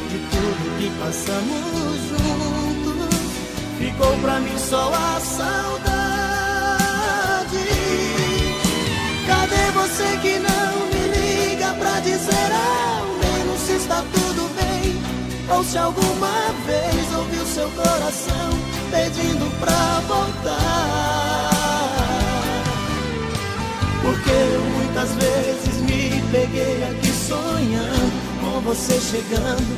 De tudo que passamos juntos, ficou pra mim só a saudade. Cadê você que não me liga pra dizer ao menos se está tudo bem? Ou se alguma vez ouviu seu coração pedindo pra voltar? Porque eu muitas vezes me peguei aqui sonhando com você chegando,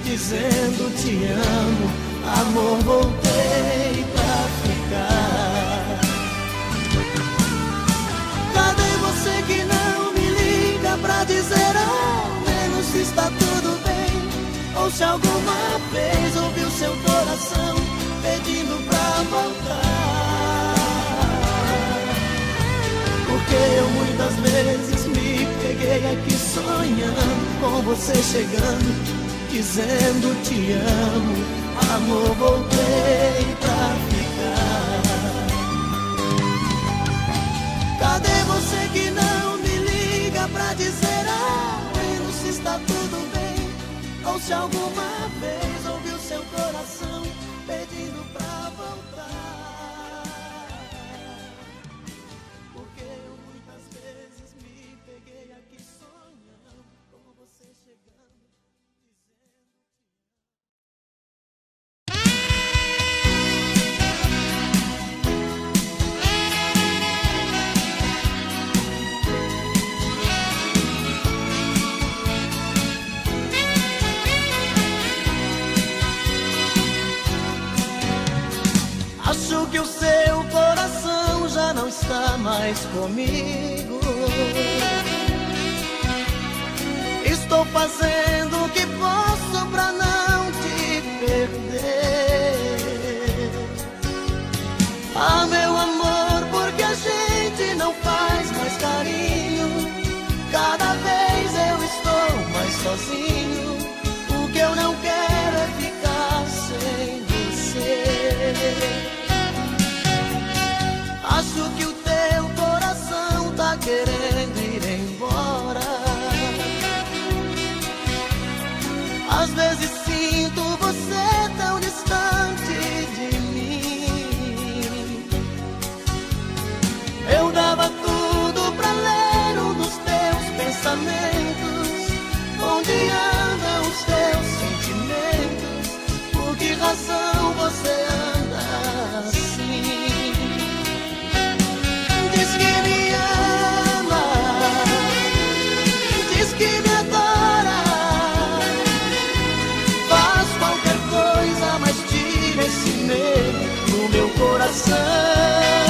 dizendo te amo, amor, voltei pra ficar. Cadê você que não me liga pra dizer ao menos se está tudo bem? Ou se alguma vez ouviu seu coração pedindo pra voltar? Porque eu muitas vezes me peguei aqui sonhando com você chegando, dizendo te amo, amor, voltei pra ficar. Cadê você que não me liga pra dizer ao menos se está tudo bem? Ou se alguma vez ouviu seu coração pedindo pra voltar? Acho que o seu coração já não está mais comigo. Estou fazendo o que posso pra não te perder. Ah, meu amor, porque a gente não faz mais carinho. Cada vez eu estou mais sozinho. O que eu não quero é ficar sem você. Acho que o teu coração tá querendo ir embora. Às vezes sinto você tão distante de mim. Eu dava tudo pra ler um dos teus pensamentos. Onde andam os teus sentimentos? Por que razão você anda assim? Diz que me ama, diz que me adora, faz qualquer coisa, mas tira esse medo do meu coração.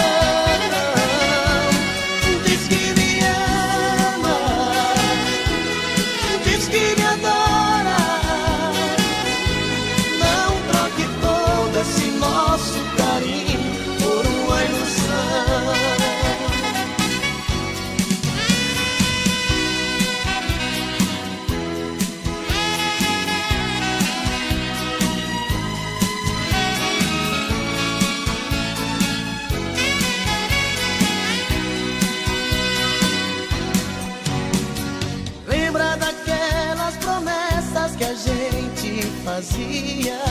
vazia.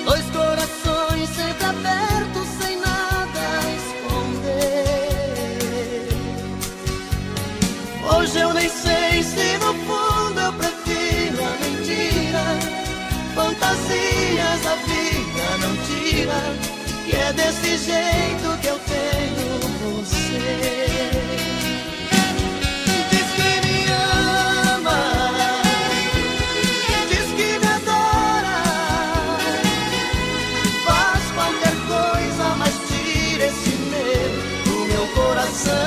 Dois corações sempre abertos, sem nada a esconder. Hoje eu nem sei se no fundo eu prefiro a mentira. Fantasias a vida não tira, e é desse jeito que eu tenho você. Diz que me ama, diz que me adora, faz qualquer coisa, mas tira esse medo do meu coração.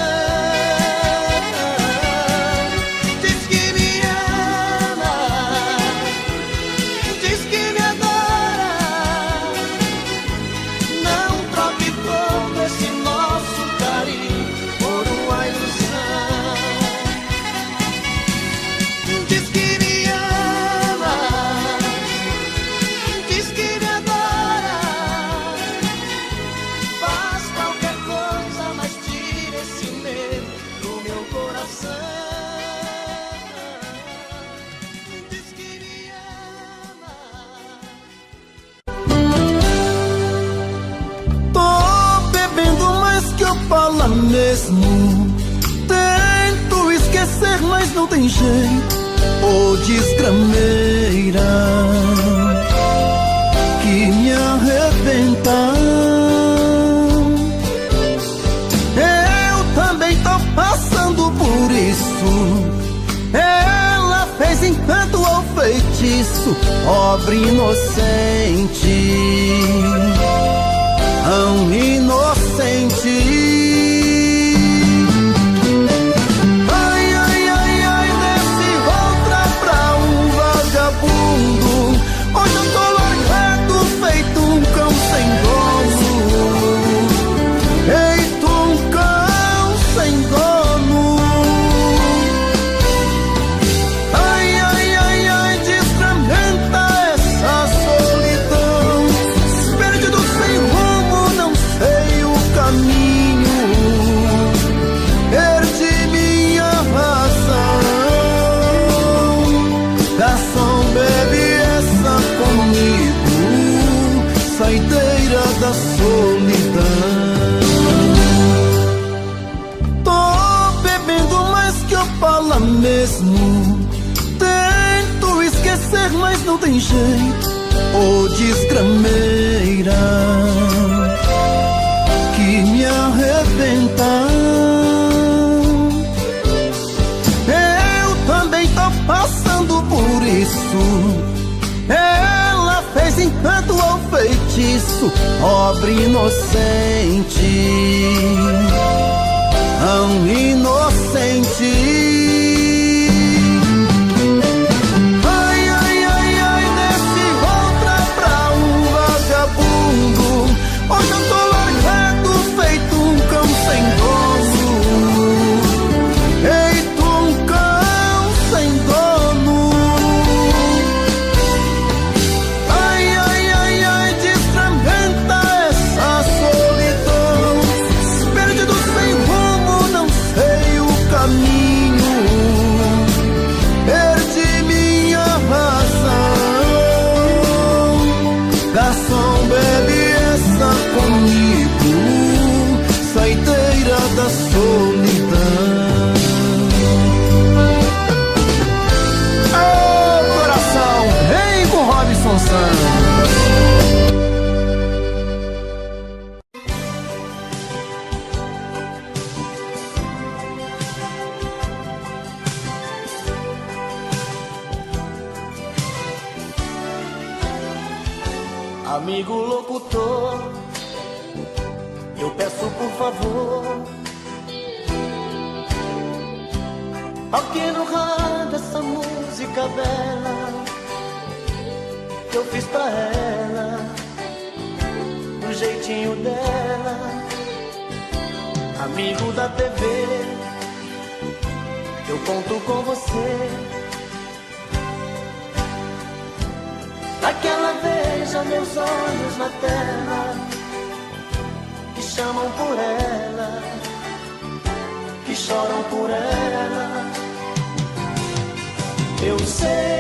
Mesmo tento esquecer, mas não tem jeito. Ô desgrameira que me arrebenta. Eu também tô passando por isso. Ela fez encanto ou feitiço, pobre inocente, tão inocente. Hoje eu tô largado, feito um cão sem dono. Feito um cão sem dono. Ai, ai, ai, ai, desgramenta essa solidão. Perdido sem rumo, não sei o caminho. Perdi minha razão. Garçom, bebe comigo, saideira da solidão. Tô bebendo mais que Opala mesmo. Tento esquecer, mas não tem jeito. Ô desgrameira que me arrebenta. Eu também tô passando por isso. Ela fez encanto ou feitiço, pobre inocente, tão inocente. Ai, ai, ai, ai, desce outra pra um vagabundo. Hoje eu tô largado, feito um cão sem dono. Feito um cão sem dono. Garçom, bebe essa comigo, saideira da solidão. Ô coração, vem com Robson Santos. Amigo locutor, eu peço por favor, toque no rádio essa música bela que eu fiz pra ela, do jeitinho dela. Amigo da TV, eu conto com você. Aquela veja meus olhos na tela, que chamam por ela, que choram por ela. Eu sei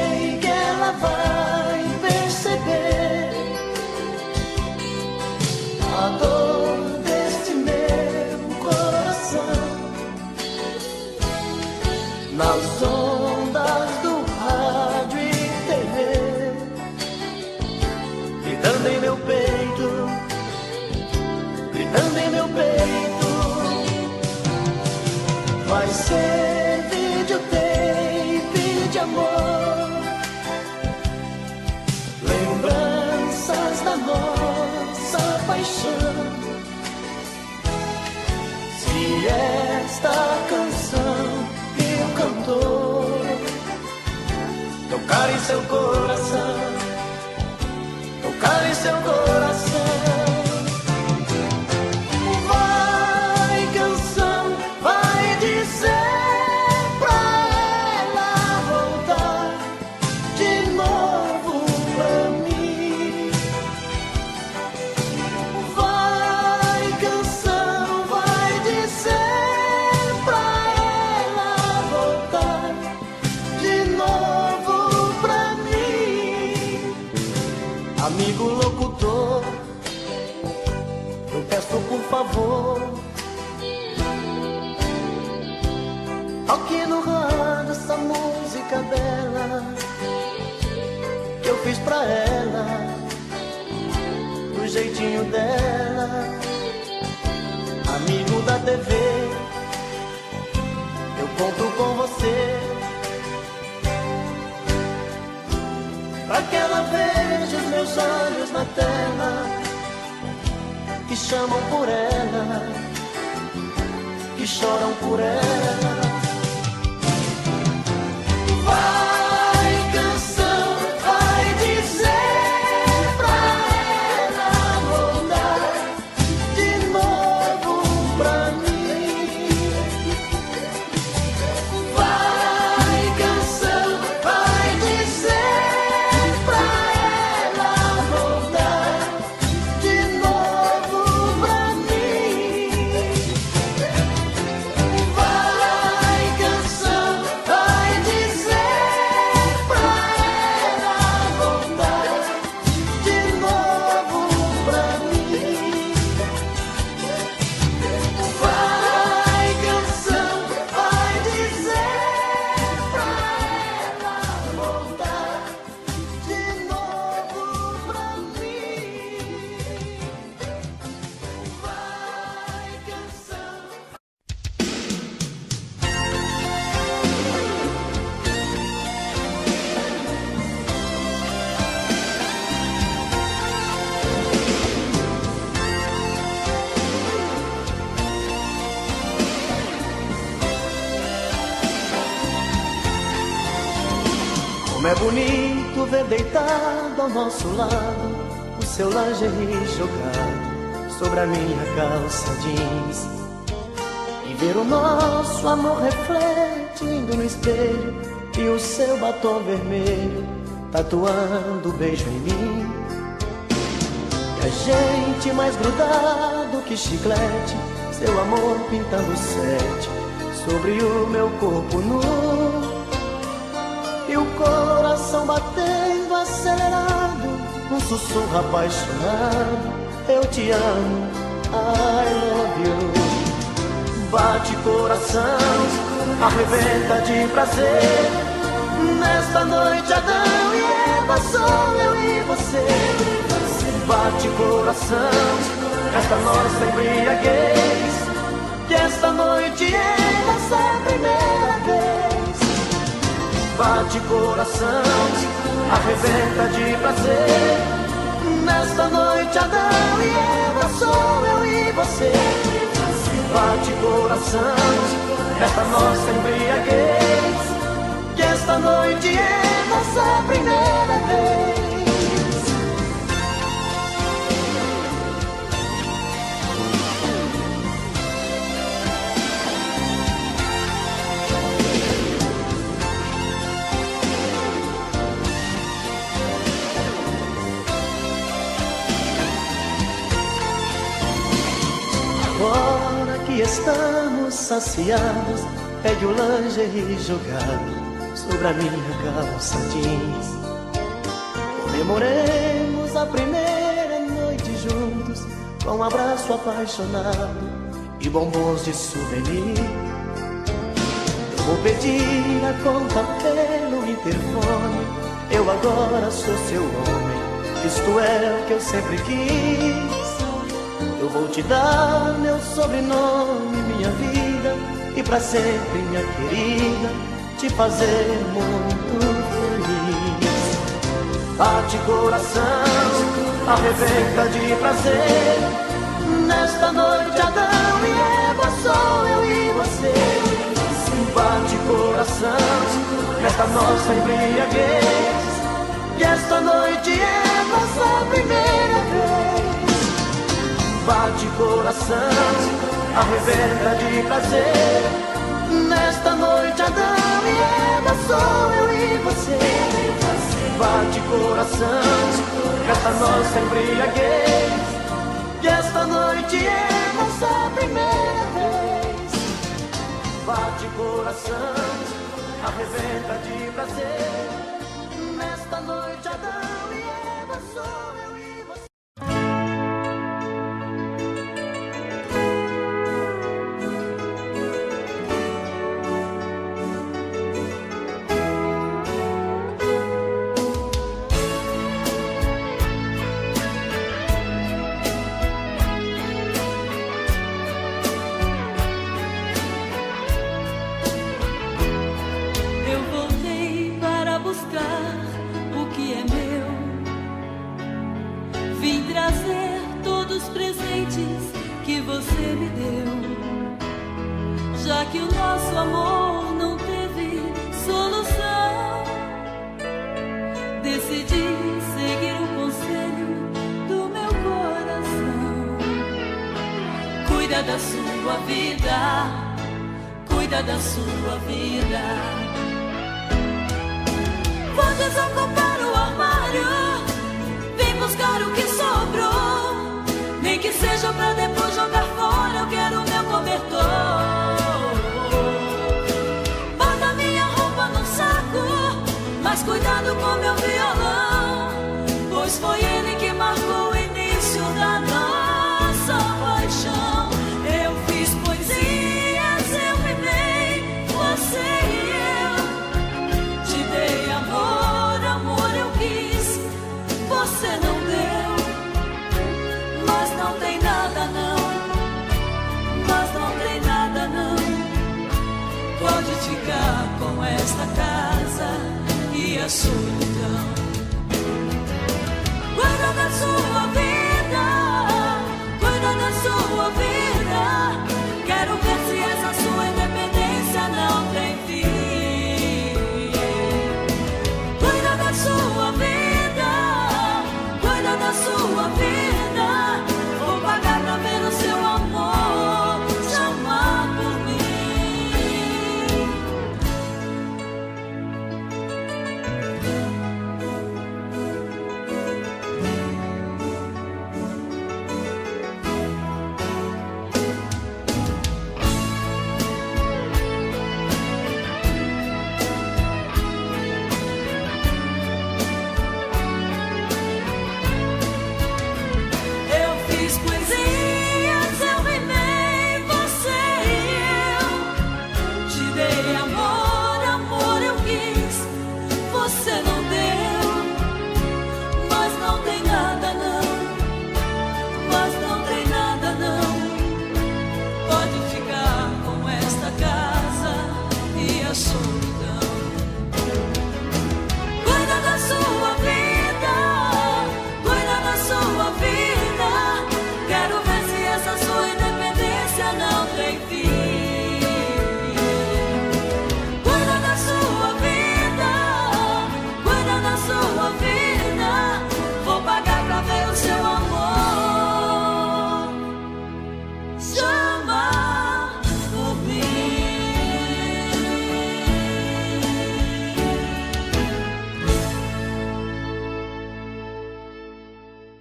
paixão. Se esta canção que o cantor tocar em seu coração, tocar em seu coração. Vai, canção, vai dizer pra ela voltar de novo pra mim. Vai, canção, vai dizer pra ela voltar de novo pra mim. Amigo locutor, eu peço por favor, toque no rádio essa música dela que eu fiz pra ela, do jeitinho dela. Amigo da TV, eu conto com você, pra que ela veja os meus olhos na tela, que chamam por ela, que choram por ela. Vai, canção, vai dizer pra ela voltar de novo pra mim. Vai, canção, vai dizer pra ela voltar de novo pra mim. Vai, canção, vai dizer pra ela voltar de novo pra mim. Vai, canção, vai dizer pra ela voltar de novo pra mim. Vai, canção. Como é bonito ver deitado ao nosso lado o seu lingerie jogado sobre a minha calça jeans, e ver o nosso amor refletindo no espelho e o seu batom vermelho tatuando o beijo em mim. E a gente mais grudado que chiclete, seu amor pintando sete sobre o meu corpo nu. E o coração batendo acelerado, um sussurro apaixonado: eu te amo, I love you. Bate coração, arrebenta de prazer. Nesta noite Adão e Eva, sou eu e você. Bate coração, esta nossa embriaguez, que esta noite é nossa primeira vez. Bate coração, arrebenta de prazer. Nesta noite Adão e Eva, sou eu e você. Bate coração, esta nossa embriaguez, que esta noite é nossa primeira vez. Agora que estamos saciados, pegue o lingerie jogado sobre a minha calça jeans. Comemoremos a primeira noite juntos, com um abraço apaixonado e bombons de souvenir. Eu vou pedir a conta pelo interfone, eu agora sou seu homem, isto é o que eu sempre quis. Eu vou te dar meu sobrenome, minha vida, e pra sempre, minha querida, te fazer muito feliz. Bate coração, arrebenta de prazer. Nesta noite Adão e Eva, sou eu e você. Bate coração nesta nossa embriaguez, e esta noite é nossa primeira vez. Bate coração, arrebenta de prazer. Nesta noite Adão e Eva, sou eu e você. Bate coração nesta nossa embriaguez, e esta noite é nossa primeira vez. Bate coração, arrebenta de prazer. Nesta noite Adão e Eva, sou eu e você. O que é meu, vim trazer todos os presentes que você me deu. Já que o nosso amor não teve solução, decidi seguir o conselho do meu coração. Cuida da sua vida, cuida da sua vida. Vou desocupar o armário, vem buscar o que sobrou. Nem que seja pra depois jogar fora, eu quero meu cobertor. Bota minha roupa no saco, mas cuidado com meu violão, pois foi ele que marcou o início da nossa paixão. Eu fiz poesias, eu rimei, você e eu. Te dei amor, amor eu quis, você não deu. Mas não tem nada não, mas não tem nada não. Pode ficar com esta casa e a solidão. Cuida da sua vida, cuida da sua vida. Quero ver se essa sua independência não tem fim. Cuida da sua vida, cuida da sua vida. Vou pagar pra ver o seu amor chamar por mim. Eu fiz